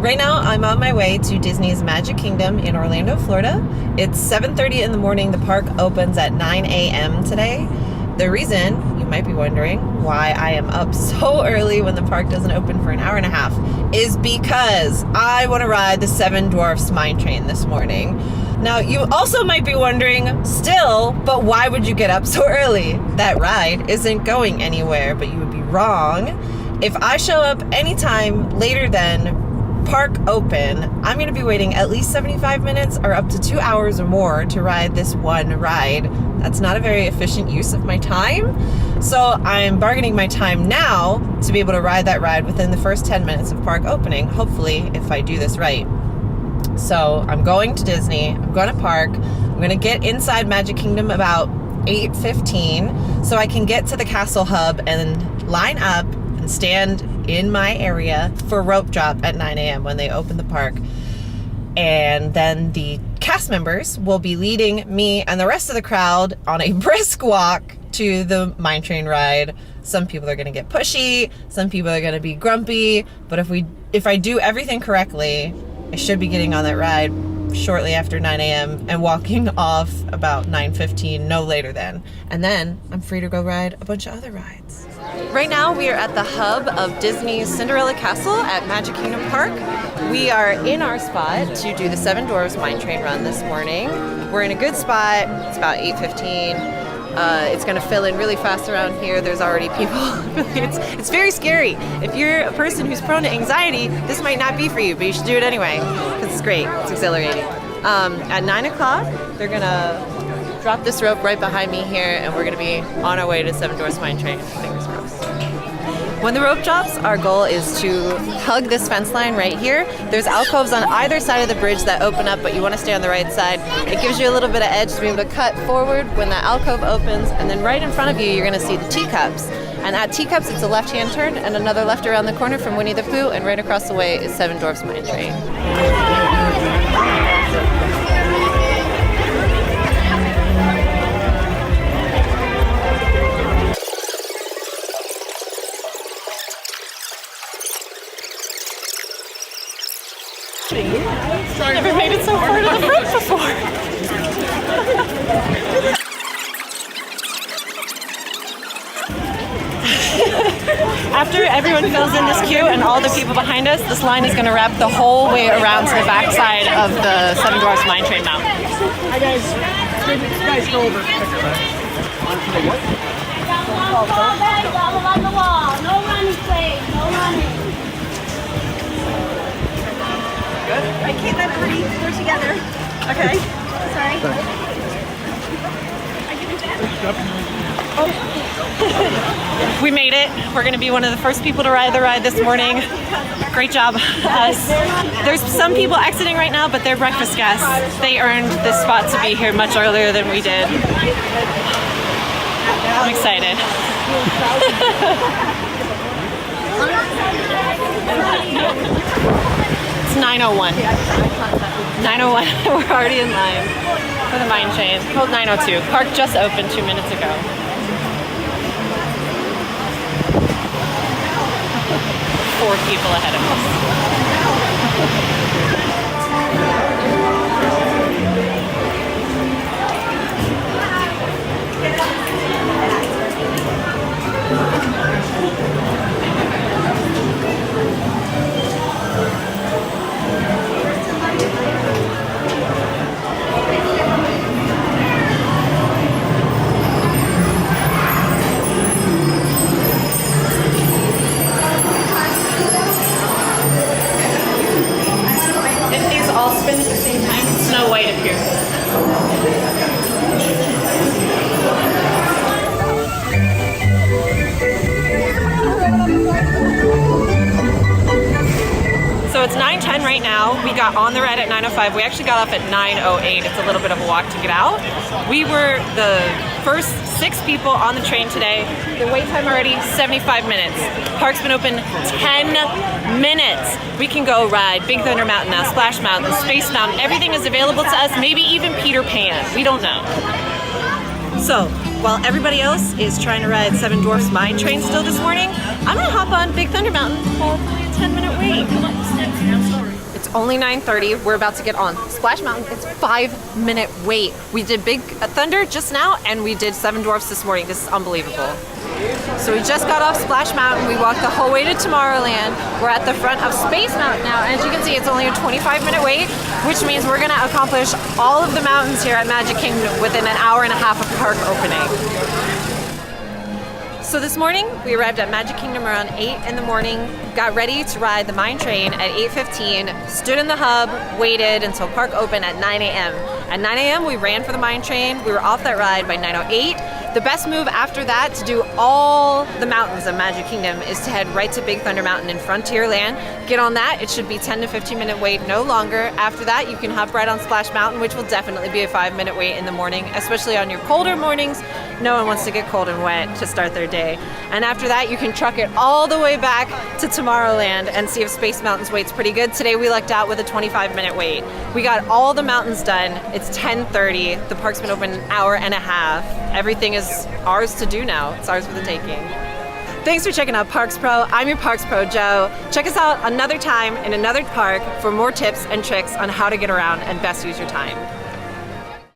Right now, I'm on my way to Disney's Magic Kingdom in Orlando, Florida. It's 7:30 in the morning. The park opens at 9 a.m. today. The reason, you might be wondering, why I am up so early when the park doesn't open for an hour and a half is because I want to ride the Seven Dwarfs Mine Train this morning. Now, you also might be wondering still, but why would you get up so early? That ride isn't going anywhere, but you would be wrong. If I show up anytime later than park open, I'm going to be waiting at least 75 minutes or up to 2 hours or more to ride this one ride. That's not a very efficient use of my time. So I'm bargaining my time now to be able to ride that ride within the first 10 minutes of park opening, hopefully, if I do this right. So I'm going to Disney, I'm going to park, I'm going to get inside Magic Kingdom about 8:15 so I can get to the Castle Hub and line up and stand in my area for rope drop at 9 a.m. when they open the park. And then the cast members will be leading me and the rest of the crowd on a brisk walk to the mine train ride. Some people are going to get pushy, some people are going to be grumpy, but if I do everything correctly, I should be getting on that ride shortly after 9 a.m. and walking off about 9:15, no later than. And then I'm free to go ride a bunch of other rides. Right now we are at the hub of Disney's Cinderella Castle at Magic Kingdom Park. We are in our spot to do the Seven Dwarfs Mine Train run this morning. We're in a good spot. It's about 8:15. It's going to fill in really fast around here. There's already people. It's very scary. If you're a person who's prone to anxiety, this might not be for you, but you should do it anyway because it's great. It's exhilarating. At 9 o'clock, they're going to drop this rope right behind me here, and we're going to be on our way to Seven Dwarfs Mine Train. Fingers crossed. When the rope drops, our goal is to hug this fence line right here. There's alcoves on either side of the bridge that open up, but you want to stay on the right side. It gives you a little bit of edge to be able to cut forward when that alcove opens, and then right in front of you, you're going to see the teacups. And at teacups, it's a left-hand turn and another left around the corner from Winnie the Pooh, and right across the way is Seven Dwarfs Mine Train. Never made it so far to the front before. After everyone fills in this queue and all the people behind us, this line is going to wrap the whole way around to the backside of the Seven Dwarfs Mine Train mountain. Hi guys, guys go over. Along the wall. No running, please. No running. Good. I keep that pretty. We're together. Okay. Sorry. We made it. We're going to be one of the first people to ride the ride this morning. Great job, us. There's some people exiting right now, but they're breakfast guests. They earned this spot to be here much earlier than we did. I'm excited. It's 9:01. 9:01. We're already in line for the mine train. Well, 9:02. Park just opened 2 minutes ago. 4 people ahead of us. All spin at the same time, Snow White appears. So it's 9:10 right now. We got on the ride at 9:05. We actually got off at 9:08. It's a little bit of a walk to get out. We were the first 6 people on the train today. The wait time already, 75 minutes. Park's been open 10 minutes. We can go ride Big Thunder Mountain now, Splash Mountain, Space Mountain. Everything is available to us, maybe even Peter Pan. We don't know. So, while everybody else is trying to ride Seven Dwarfs Mine Train still this morning, I'm gonna hop on Big Thunder Mountain for a 10-minute wait. It's only 9:30. We're about to get on Splash Mountain. It's a 5-minute wait. We did Big Thunder just now, and we did Seven Dwarfs this morning. This is unbelievable. So we just got off Splash Mountain. We walked the whole way to Tomorrowland. We're at the front of Space Mountain now. As you can see, it's only a 25-minute wait, which means we're gonna accomplish all of the mountains here at Magic Kingdom within an hour and a half of park opening. So this morning, we arrived at Magic Kingdom around 8 in the morning, got ready to ride the Mine Train at 8:15, stood in the hub, waited until park opened at 9 a.m. At 9 a.m., we ran for the Mine Train. We were off that ride by 9:08. The best move after that to do all the mountains of Magic Kingdom is to head right to Big Thunder Mountain in Frontierland. Get on that. It should be 10 to 15 minute wait, no longer. After that, you can hop right on Splash Mountain, which will definitely be a 5-minute wait in the morning, especially on your colder mornings. No one wants to get cold and wet to start their day. And after that, you can truck it all the way back to Tomorrowland and see if Space Mountain's wait's pretty good. Today, we lucked out with a 25-minute wait. We got all the mountains done. It's 10:30. The park's been open an hour and a half. Everything is ours to do now. It's ours for the taking. Thanks for checking out Parks Pro. I'm your Parks Pro, Joe. Check us out another time in another park for more tips and tricks on how to get around and best use your time.